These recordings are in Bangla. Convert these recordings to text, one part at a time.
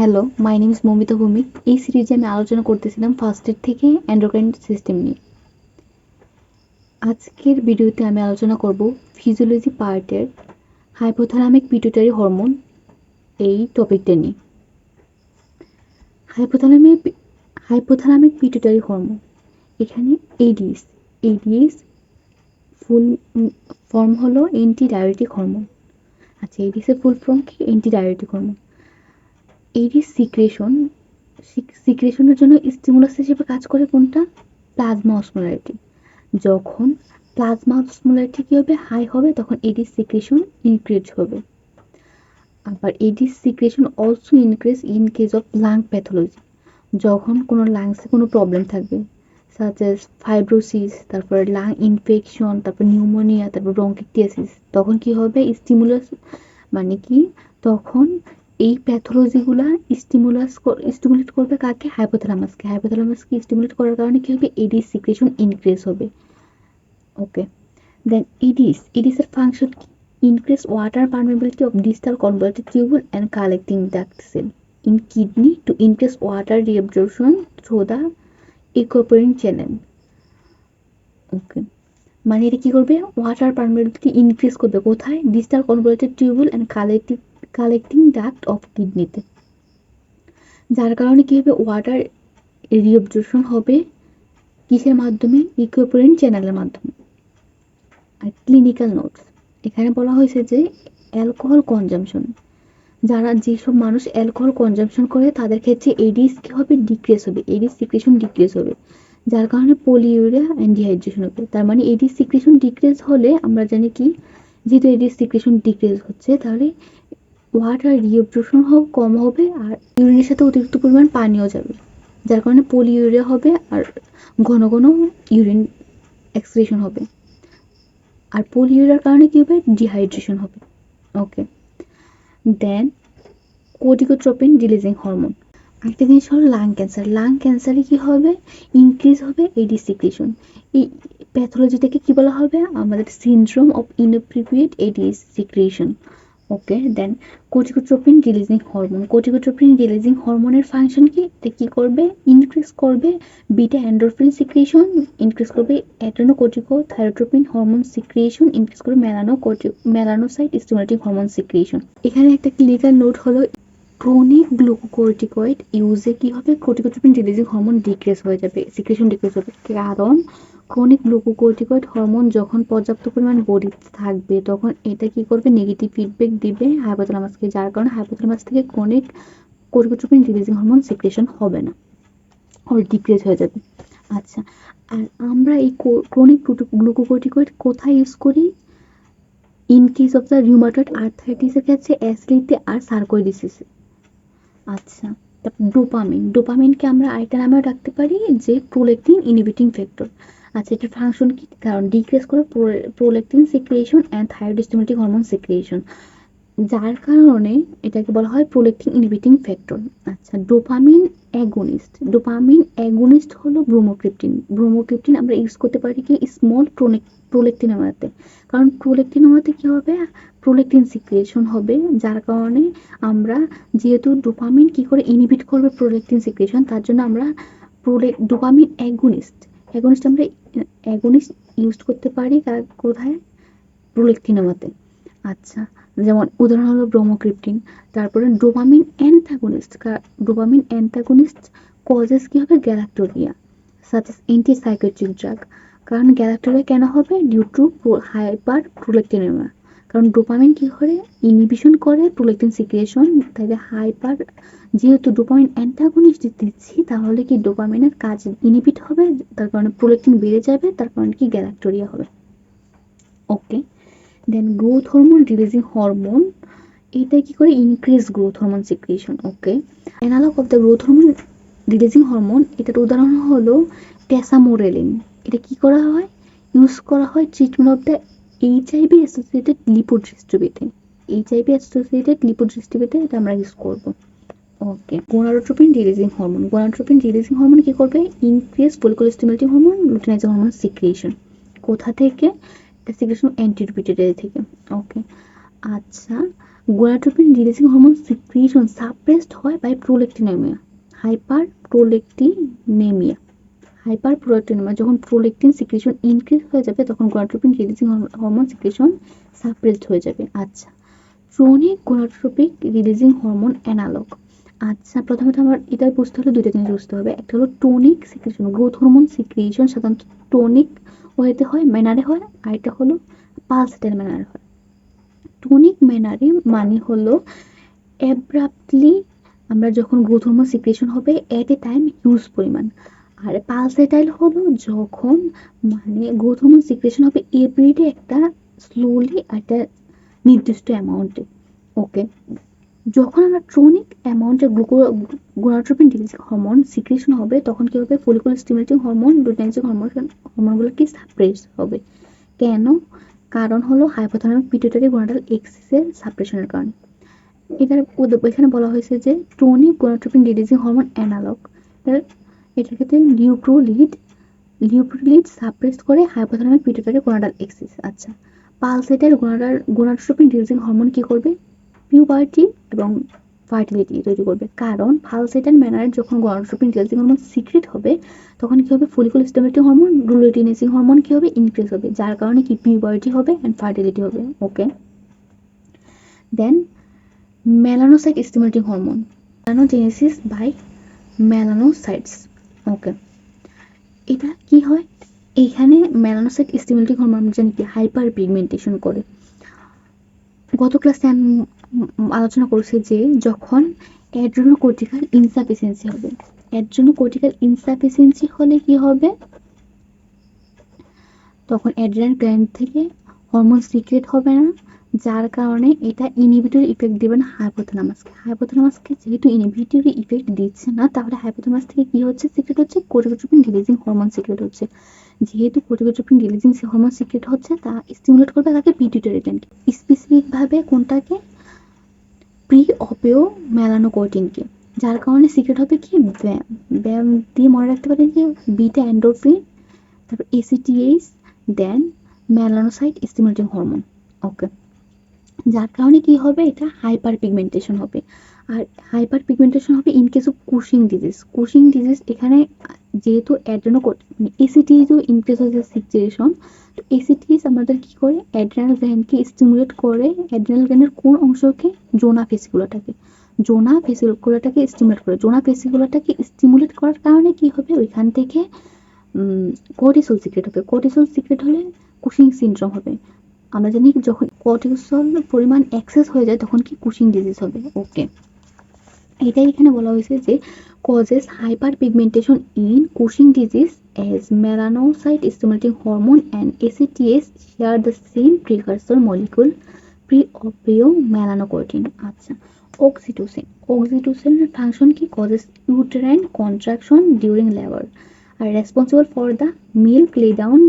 Hello, my name is Moumita Bhowmik. এই সিরিজে আমি আলোচনা করতেছিলাম ফার্স্টের থেকে এন্ডোক্রাইন সিস্টেম নিয়ে। আজকের ভিডিওতে আমি আলোচনা করব ফিজিওলজি পার্টের হাইপোথ্যালামিক পিটুইটারি হরমোন এই টপিকটা নিয়ে। হাইপোথ্যালামিক পিটুইটারি হরমোন, এখানে এডিএস ফুল ফর্ম হলো অ্যান্টি ডায়াবেটিক হরমোন। আচ্ছা, এডিএসের ফুল ফর্ম কি? Anti diabetic hormone. এডিএস সিক্রেশনের জন্য স্টিমুলাস হিসেবে কাজ করে কোনটা? Plasma osmolarity. যখন প্লাজমা অসমোলারিটি কি হবে? হাই হবে, তখন এডিস সিক্রেশন ইনক্রিজ হবে। আবার Aedes secretion also increase in case of lung pathology. যখন কোনো লাংসে কোনো প্রবলেম থাকবে, সাচ এস ফাইব্রোসিস, তারপরে লাং ইনফেকশন, তারপর নিউমোনিয়া, তারপর ব্রঙ্কিটিয়াসিস, তখন কি হবে? স্টিমুলাস মানে কি? তখন এই প্যাথোলজিগুলা স্টিমুলেট করবে কাকে? হাইপোথ্যালামাসকে। হাইপোথ্যালামাসকে স্টিমুলেট করার কারণে কি হবে? এডিস সিক্রেশন ইনক্রিজ হবে। ওকে, দেন এডিস এর ফাংশন কি? Increase water permeability of distal convoluted tubule and collecting duct cell in kidney to increase water reabsorption through the aquaporine channel. ওকে, মানে এটা কি করবে? ওয়াটার পারমিয়াবিলিটি ইনক্রিজ করবে কোথায়? distal convoluted tubule and collecting duct of কিডনিতে, যার কারণে কি হবে? ওয়াটার রিঅ্যাবজর্পশন হবে কিসের মাধ্যমে? ইকুইপোরিন চ্যানেলের মাধ্যমে। আর ক্লিনিক্যাল নোটস, এখানে বলা হয়েছে যে অ্যালকোহল কনজাম্পশন, যেসব মানুষ অ্যালকোহল কনজাম্পশন করে তাদের ক্ষেত্রে এডিস কি হবে? ডিক্রিজ হবে, এডিস সিক্রেশন ডিক্রিজ হবে, যার কারণে পলিউরিয়া অ্যান্ড ডিহাইড্রেশন হবে। তার মানে এডিস সিক্রেশন ডিক্রিজ হলে আমরা জানি কি, যেহেতু এডিস সিক্রেশন ডিক্রিজ হচ্ছে, তাহলে ওয়াটার রিঅ্যাবজর্পশন কম হবে, আর ইউরিনের সাথে অতিরিক্ত পরিমাণ পানিও যাবে, যার কারণে পলিউরিয়া হবে, আর ঘন ঘন ইউরিন এক্সক্রিশন হবে। আর পলিউরিয়ার কারণে কি হবে? ডিহাইড্রেশন হবে। Okay, then corticotropin releasing hormone. আরেকটা জিনিস হলো লাং ক্যান্সার। লাং ক্যান্সারে কি হবে? ইনক্রিজ হবে এডিস সিক্রেশন। এই প্যাথোলজিটাকে কি বলা হবে? আমাদের syndrome of inappropriate ADH secretion. Okay, then corticotropin releasing hormone. Corticotropin releasing হরমোনের ফাংশন কি? এটা কি করবে? ইনক্রিজ করবে বিটা এন্ডোরফিন সিক্রেশন, ইনক্রিজ করবে অ্যাড্রেনোকর্টিকোথাইরোট্রপিন হরমোন সিক্রেশন, ইনক্রিজ করবে মেলানোসাইট স্টিমুলেটিং হরমোন সিক্রেশন। এখানে একটা ক্লিনিক্যাল নোট হলো, ক্রনিক গ্লুকোকর্টিকয়েড ইউজে কি হবে? কোর্টিকোট্রপিন রিলিজিং হরমোন ডিক্রিজ হয়ে যাবে, সিক্রেশন ডিক্রিজ হবে। কারণ ক্রনিক গ্লুকোকর্টিকয়েড হরমোন যখন পর্যাপ্ত পরিমাণ বডিতে থাকবে, তখন এটা কি করবে? নেগেটিভ ফিডব্যাক দিবে হাইপোথ্যালামাসকে, যার কারণে হাইপোথ্যালামাস থেকে ক্রনিক কোর্টিকোট্রপিন রিলিজিং হরমোন সিক্রেশন হবে না, ওর ডিক্রিজ হয়ে যাবে। আচ্ছা, আর আমরা এই ক্রনিক গ্লুকোকর্টিকয়েড কোথায় ইউজ করি? In case of the rheumatoid আর্থ্রাইটিসের ক্ষেত্রে, অ্যাসলিতে আর সার্কোইডিসিসে। আচ্ছা, ডোপামিনকে আমরা আরেকটা নামেও ডাকতে পারি যে প্রোলেকটিন ইনহিবিটিং ফ্যাক্টর। আচ্ছা, এটার ফাংশন কি? কারণ ডিক্রিজ করে prolactin secretion and thyroid stimulating hormone secretion, যার কারণে এটাকে বলা হয় প্রোলেকটিন ইনহিবিটিং ফ্যাক্টর। আচ্ছা, ডোপামিন অ্যাগোনিস্ট হলো ব্রোমোক্রিপ্টিন আমরা ইউজ করতে পারি কি? স্মল প্রোলেকটিনোমাতে। কারণ প্রোলেকটিনোমাতে কি হবে? প্রোলেকটিন সিক্রিয়েশন হবে, যার কারণে আমরা, যেহেতু ডোপামিন কি করে ইনহিবিট করবে প্রোলেকটিন সিক্রিয়েশন, তার জন্য আমরা ডোপামিন অ্যাগোনিস্ট আমরা ইউজ করতে পারি কোথায়? প্রোলেকটিনোমাতে। আচ্ছা, যেমন উদাহরণ হলো ব্রোমোক্রিপ্টিন। তারপরে ডোপামিন অ্যান্টাগনিস্ট কজেস কি হবে? Galactorrhoea, such as antipsychotic drug. কারণ গ্যালাক্টোরিয়া কেন হবে? Due to hyperprolactinaemia. কারণ ডোপামিন কি করে? ইনহিবিশন করে প্রোলেকটিন সিক্রিয়েশন, তাহলে যেহেতু ডোপামিন অ্যান্টাগনিস্ট দিচ্ছি, তাহলে কি ডোপামিনের কাজ ইনহিবিট হবে, তার কারণে প্রোলেকটিন বেড়ে যাবে, তার কারণে কি গ্যালাক্টোরিয়া হবে। Okay, then growth hormone releasing hormone, এটা কি করে? Increase growth hormone secretion. Okay, analogue of the growth hormone releasing hormone, এটার উদাহরণ হলো টেসামোরেলিন। এটা কি করা হয়? ইউজ করা হয় treatment of the HIV associated লিপোড্রিস্ট্রিবিতে। এটা আমরা ইউজ করব। ওকে, গোনাডোট্রোপিন রিলিজিং হরমোন কি করবে? Increase follicular stimulating hormone, luteinising hormone secretion. কোথা থেকে? সিক্রেশন অ্যান্টিপিটুইটারি থেকে। ওকে, আচ্ছা, gonadotropin releasing hormone secretion suppressed হয় বাই প্রোল্যাক্টিনেমিয়া, হাইপারপ্রোলেক্টিনেমিয়া। হাইপারপ্রোলেক্টিনেমিয়া, যখন প্রোলেক্টিন সিক্রিশন ইনক্রিজ হয়ে যাবে তখন gonadotropin releasing hormone secretion suppressed হয়ে যাবে। আচ্ছা, chronic gonadotropic releasing hormone analogue. আচ্ছা, প্রথমত আমার এটা বুঝতে হলে দুইটা জিনিস বুঝতে হবে। একটা হলো tonic secretion, growth hormone secretion সাধারণত টোনিক ওয়েতে হয়, ম্যানারে হয়। আর এটা হলো পালসেটাল ম্যানারে হয়। টোনিক ম্যানারে মানে হলো অ্যাব্রাপ্টলি আমরা যখন গ্রোথ হরমোন সিক্রেশন হবে এট এ টাইম হিউজ পরিমাণ। আর পালসেটাইল হলো যখন মানে গ্রোথ হরমোন সিক্রেশন হবে এভরিডে একটা স্লোলি একটা নির্দিষ্ট অ্যামাউন্টে। ওকে, যখন আমরা ট্রনিক অ্যামাউন্টে গোনাডোট্রপিন রিলিজিং হরমোন সিক্রেশন হবে তখন কি হবে, ফলিকুলার স্টিমুলেটিং হরমোন, লুটেনাইজিং হরমোনগুলো কি সাপ্রেস হবে। কেন? কারণ হলো হাইপোথ্যালামিক পিটুইটারি গোনাডাল এক্সিসের সাপ্রেশনের কারণে। এখানে বলা হয়েছে যে tonic gonadotropin releasing hormone analogue, এটার ক্ষেত্রে লিউপ্রিলিড সাপ্রেস করে হাইপোথ্যালামিক পিটুইটারি গোনাডাল এক্সিস। আচ্ছা, পালসেটাইল গোনাডোট্রপিন রিলিজিং হরমোন কি করবে, পিউবার্টি এবং ফার্টিলিটি তৈরি করবে। কারণ পালসেটাইল ম্যানারে যখন গোনাডোট্রপিন রিলিজিং হরমোন সিক্রেট হবে তখন কি হবে, ফলিকুলার স্টিমুলেটিং হরমোন, লুটেনাইজিং হরমোন কি হবে, ইনক্রিজ হবে, যার কারণে কি পিউবার্টি হবে এন্ড ফার্টিলিটি হবে। Okay, then melanocyte stimulating hormone, মেলানোজেনেসিস by মেলানোসাইটস। ওকে, এটা কি হয়, এইখানে মেলানোসাইট স্টিমুলেটিং হরমোন আমরা জানি কি হাইপার পিগমেন্টেশন করে। গত ক্লাসে আমি আলোচনা করছি যে যখন অ্যাড্রেনোকর্টিকাল ইনসাফিসিয়েন্সি হবে, অ্যাড্রেনোকর্টিকাল ইনসাফিসিয়েন্সি হলে কি হবে, তখন অ্যাড্রেনাল গ্ল্যান্ড থেকে হরমোন সিক্রেট হবে না, যার কারণে এটা ইনহিবিটরি ইফেক্ট দেবে না হাইপোথ্যালামাসকে। হাইপোথ্যালামাসকে যেহেতু ইনহিবিটরি ইফেক্ট দিচ্ছে না, তাহলে হাইপোথ্যালামাস থেকে কি হচ্ছে, সিক্রেট হচ্ছে কোর্টিকোট্রপিন রিলিজিং হরমোন সিক্রেট হচ্ছে। যেহেতু কোর্টিকোট্রপিন রিলিজিং হরমোন সিক্রেট হচ্ছে, তা স্টিমুলেট করবে তাকে পিটুইটারি গ্ল্যান্ড, স্পেসিফিক ভাবে কোনটাকে, প্রি অপেও মেলানোকর্টিনকে, যার কারণে সিক্রেট হবে কি ব্যাম। ব্যাম দিয়ে মনে রাখতে পারেন যে বিটা এন্ডোরফিন, তারপর এসিটিএইচ, দেন মেলানোসাইট স্টিমুলেটিং হরমোন। ওকে, যার কারণে কি হবে, এটা হাইপার পিগমেন্টেশন হবে। আর হাইপার পিগমেন্টেশন হবে in case of Cushing disease. Cushing disease এখানে যেহেতু এসিটিএইচ ইনক্রিজ হয়েছে সিচুয়েশন, তো এসিটিএইচ আমাদের কি করে, অ্যাড্রেনাল গ্ল্যান্ডকে স্টিমুলেট করে, অ্যাড্রেনাল গ্ল্যান্ডের কোন অংশকে, জোনা ফেসিকুলাটাকে, জোনা ফেসিকুলাটাকে স্টিমুলেট করে। জোনা ফেসিকুলাটাকে স্টিমুলেট করার কারণে কি হবে, ওইখান থেকে কর্টিসল সিক্রেট হবে। কর্টিসল সিক্রেট হলে কুশিং সিনড্রোম হবে। আমরা জানি যখন কর্টিসল পরিমাণ এক্সেস হয়ে যায় তখন কি কুশিং ডিজিজ হবে। ওকে, এটাই এখানে বলা হয়েছে যে causes hyperpigmentation in Cushing disease as melanocyte stimulating hormone and ACTH share the same precursor molecule pre-opio melanocortin. আচ্ছা, oxytocin এর ফাংশন কি, causes uterine contraction during labor, are responsible for the milk lay down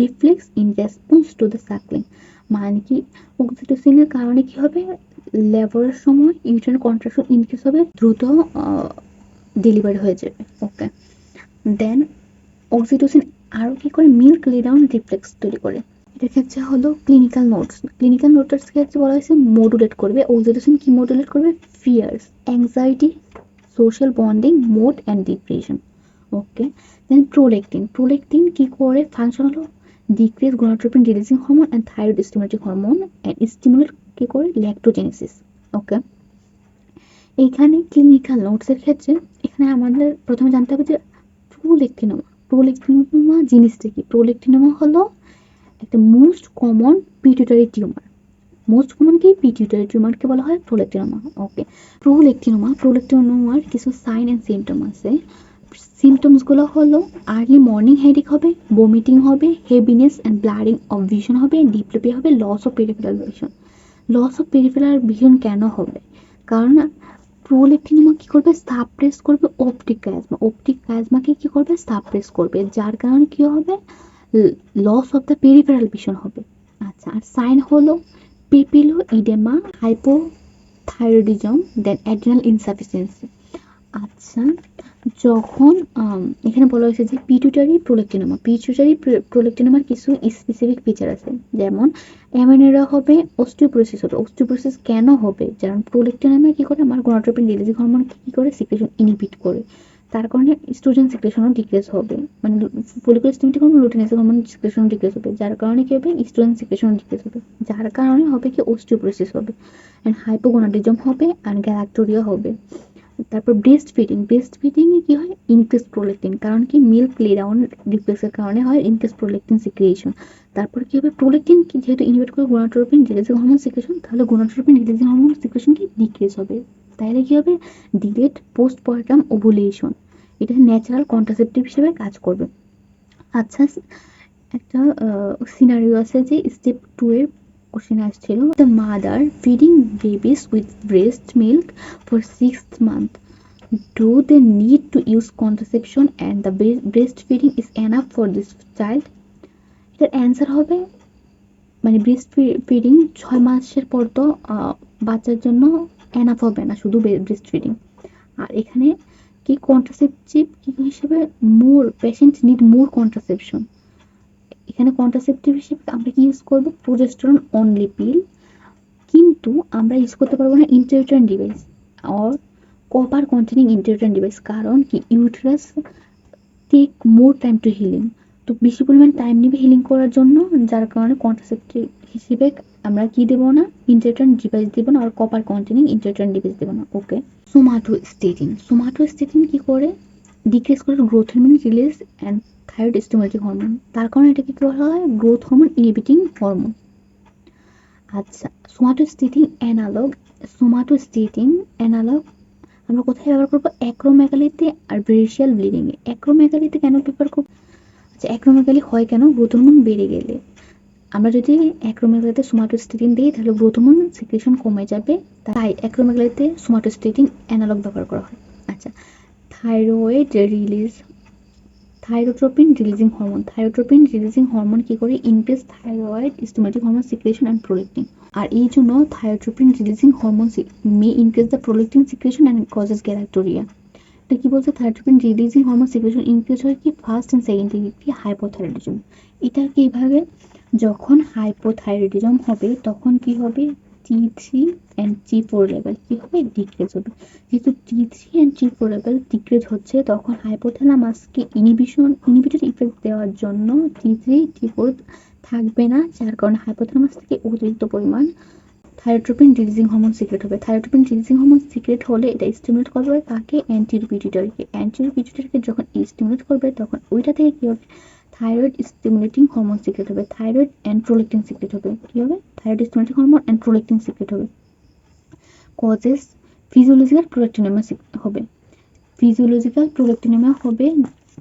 reflex in response to the suckling. মানে কি, অক্সিটোসিনের কারণে কি হবে, লেবারের সময় ইউটেরাইন কন্ট্রাকশন ইনক্রিজ হবে, দ্রুত ডেলিভারি হয়ে যাবে। ওকে, দেন অক্সিটোসিন আরও কি করে, মিল্ক লে ডাউন রিফ্লেক্স তৈরি করে। এটার ক্ষেত্রে হলো ক্লিনিক্যাল নোটস, ক্লিনিক্যাল নোটস ক্ষেত্রে বলা হয়েছে মডুলেট করবে। অক্সিটোসিন কি মডুলেট করবে, fears, anxiety, social bonding, mood and depression. Okay, then prolactin কি করে, ফাংশন হলো decrease gonadotropin releasing hormone and thyroid stimulating hormone and stimulate কি করে, ল্যাক্টোজেনেসিস। ওকে, এইখানে ক্লিনিক্যাল নোটসের ক্ষেত্রে এখানে আমাদের প্রথমে জানতে হবে যে প্রোলেক্টিনোমা জিনিসটা কি। প্রোলেক্টিনোমা হলো একটা most common pituitary tumour. Most common কি, পিটুইটারি টিউমারকে বলা হয় প্রোলেক্টিনোমা। ওকে, প্রোলেক্টিনোমার কিছু সাইন অ্যান্ড সিমটম আছে। সিমটমসগুলো হলো আর্লি মর্নিং হেডেক হবে, বমিটিং হবে, heaviness and blurring of vision হবে, ডিপ্লোপিয়া হবে, loss of peripheral vision. Loss of peripheral vision কেন হবে, কারণ প্রোলেক্টিনোমা কি করবে, সাপ্রেস করবে অপটিক কায়াজমাকে কি করবে, সাপ্রেস করবে, যার কারণে কি হবে, loss of the peripheral vision হবে। আচ্ছা, আর সাইন হলো papilloedema, hypothyroidism, then adrenal insufficiency. আচ্ছা, যখন এখানে বলা হয়েছে যে পিটুইটারি প্রোলেক্টিনোমার কিছু স্পেসিফিক ফিচার আছে, যেমন অ্যামিনোরা হবে, অস্টিওপোরোসিস হবে। অস্টিওপোরোসিস কেন হবে? কারণ প্রোলেক্টিনোমা কি করে, আমার গোনাডোট্রপিন রিলিজিং হরমোন কি করে সিক্রেশন ইনহিবিট করে, তার কারণে স্ট্রোজেন সিক্রেশনও ডিক্রিজ হবে, মানে follicular stimulating hormone, luteinizing hormone secretion decrease হবে, যার কারণে কি হবে, স্ট্রোজেন সিক্রেশন ডিক্রিজ হবে, যার কারণে হবে কি অস্টিওপোরোসিস হবে, এন্ড হাইপোগোনাডিজম হবে, এন্ড গ্যালাক্টোরিয়া হবে। তারপর ব্রেস্ট ফিডিং এ কি হয়, ইনক্রিজ প্রোলেকটিন, কারণ কি মিল্ক লে ডাউন রিফ্লেক্সের কারণে হয় ইনক্রিজ প্রোলেকটিন সিক্রিয়েশন। তারপর কি হবে, প্রোলেকটিন কি যেহেতু ইনহিবিট করে গোনাডোট্রপিন রিলিজিং হরমোন সিক্রেশন, তাহলে গোনাডোট্রপিন রিলিজিং হরমোন সিক্রেশন কি ডিক্রিজ হবে। তাইলে কি হবে, ডিলেড পোস্টপার্টাম ওভুলেশন, এটা ন্যাচারাল কন্ট্রাসেপটিভ হিসেবে কাজ করবে। আচ্ছা, একটা সিনারিও আছে যে স্টেপ 2 এর কোশ্চেন আসছিল, the mother feeding babies with breast milk for 6th month, do they need to use contraception and the breastfeeding is enough for this child? এটার অ্যান্সার হবে, মানে ব্রেস্ট ফিডিং 6 মাসের পর তো বাচ্চার জন্য এনাফ হবে না, শুধু ব্রেস্ট ফিডিং। আর এখানে কি কন্ট্রাসেপটিভ কি হিসেবে, মোর পেশেন্ট নিড মোর কন্ট্রাসেপশন, এখানে কন্ট্রাসেপটিভ হিসেবে আমরা কি ইউজ করবো, প্রোজেস্টেরন অনলি পিল, কিন্তু আমরা ইউজ করতে পারবো না intrauterine device or copper containing intrauterine device, কারণ কি uterus take more time to healing, তো বেশি পরিমাণ টাইম নিবে হিলিং করার জন্য, যার কারণে কন্ট্রাসেপটিভ হিসেবে আমরা কি দেবো না, ইন্টারউটেরাইন ডিভাইস দেবো না, আর কপার কন্টেনিং ইন্টারউটেরাইন ডিভাইস দেবো না। ওকে, সোমাটোস্টেটিন কি করে, ডিক্রিজ করে growth hormone release and thyroid stimulating hormone, তার কারণে এটাকে কি বলা হয়, গ্রোথ হরমোন ইনহিবিটিং হরমোন। আচ্ছা, সোমাটোস্টেটিন অ্যানালগ আমরা কোথায় ব্যবহার করবো, অ্যাক্রোমেগালিতে আর ব্রেশিয়াল ব্লিডিং এ। অ্যাক্রোমেগালিতে কেন ব্যবহার করবো, আচ্ছা অ্যাক্রোমেগালি হয় কেন, গ্রোথ হরমোন বেড়ে গেলে, আমরা যদি অ্যাক্রোমেগালিতে সোমাটোস্টেটিন দিই তাহলে গ্রোথ হরমোন সিক্রেশন কমে যাবে, তাই অ্যাক্রোমেগালিতে সোমাটোস্টেটিন অ্যানালগ ব্যবহার করা হয়। আচ্ছা, thyroid release thyrotropin releasing hormone কি করে, increase thyroid stimulating hormone secretion and prolactin, আর এই জন্য thyrotropin releasing hormone may increase the prolactin secretion and causes galactorrhoea. এটা কি বলছে, thyrotropin releasing hormone secretion increase হয় কি ফার্স্ট অ্যান্ড সেকেন্ড কি হাইপোথাইরয়েডিজম, এটা কিভাবে, যখন হাইপোথাইরয়েডিজম হবে তখন কি হবে, T3 and T4 লেভেল কি হবে, ডিক্রিজ হবে। যেহেতু T3 and T4 level decrease হচ্ছে, তখন হাইপোথ্যালামাসকে ইনহিবিটর ইফেক্ট দেওয়ার জন্য T3 T4 থাকবে না, যার কারণে হাইপোথ্যালামাস থেকে অতিরিক্ত পরিমাণ থাইরোট্রপিন রিলিজিং হরমোন সিক্রেট হবে। থাইরোট্রপিন রিলিজিং হরমোন সিক্রেট হলে এটা স্টিমুলেট করবে কাকে, অ্যান্টিরিপিটিউটারিকে যখন স্টিমুলেট করবে তখন ওইটা থেকে কি হবে, থাইরয়েড স্টিমুলেটিং হরমোন সিক্রেট হবে, থাইরয়েড অ্যান্ড প্রোলেক্টিন সিক্রেট হবে, কি হবে, thyroid stimulating hormone and prolactin secrete হবে। কজেস ফিজিওলজিক্যাল প্রোলেক্টিনেমা হবে,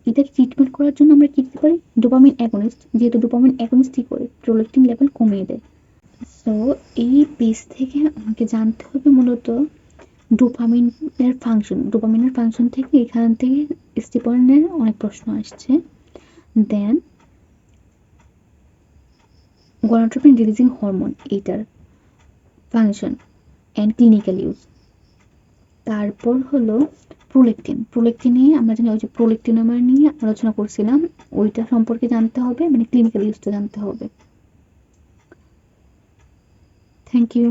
এটা ট্রিটমেন্ট করার জন্য আমরা কি দিতে পারি, ডোপামিন অ্যাগনিস্ট, যেহেতু ডোপামিন অ্যাগনিস্ট কি করে, প্রোলেক্টিন লেভেল কমিয়ে দেয়। সো এই পেজ থেকে আমাকে জানতে হবে মূলত ডোপামিনের ফাংশন থেকে, এখান থেকে স্টিপনের অনেক প্রশ্ন আসছে। দেন গনাডোট্রপিন রিলিজিং হরমোন, এইটার ফাংশন অ্যান্ড ক্লিনিক্যাল ইউজ। তারপর হলো প্রোলেক্টিনে আমরা জানি ওই যে প্রোলেক্টিনোমার নিয়ে আলোচনা করছিলাম, ওইটা সম্পর্কে জানতে হবে, মানে ক্লিনিক্যাল ইউজটা জানতে হবে। Thank you.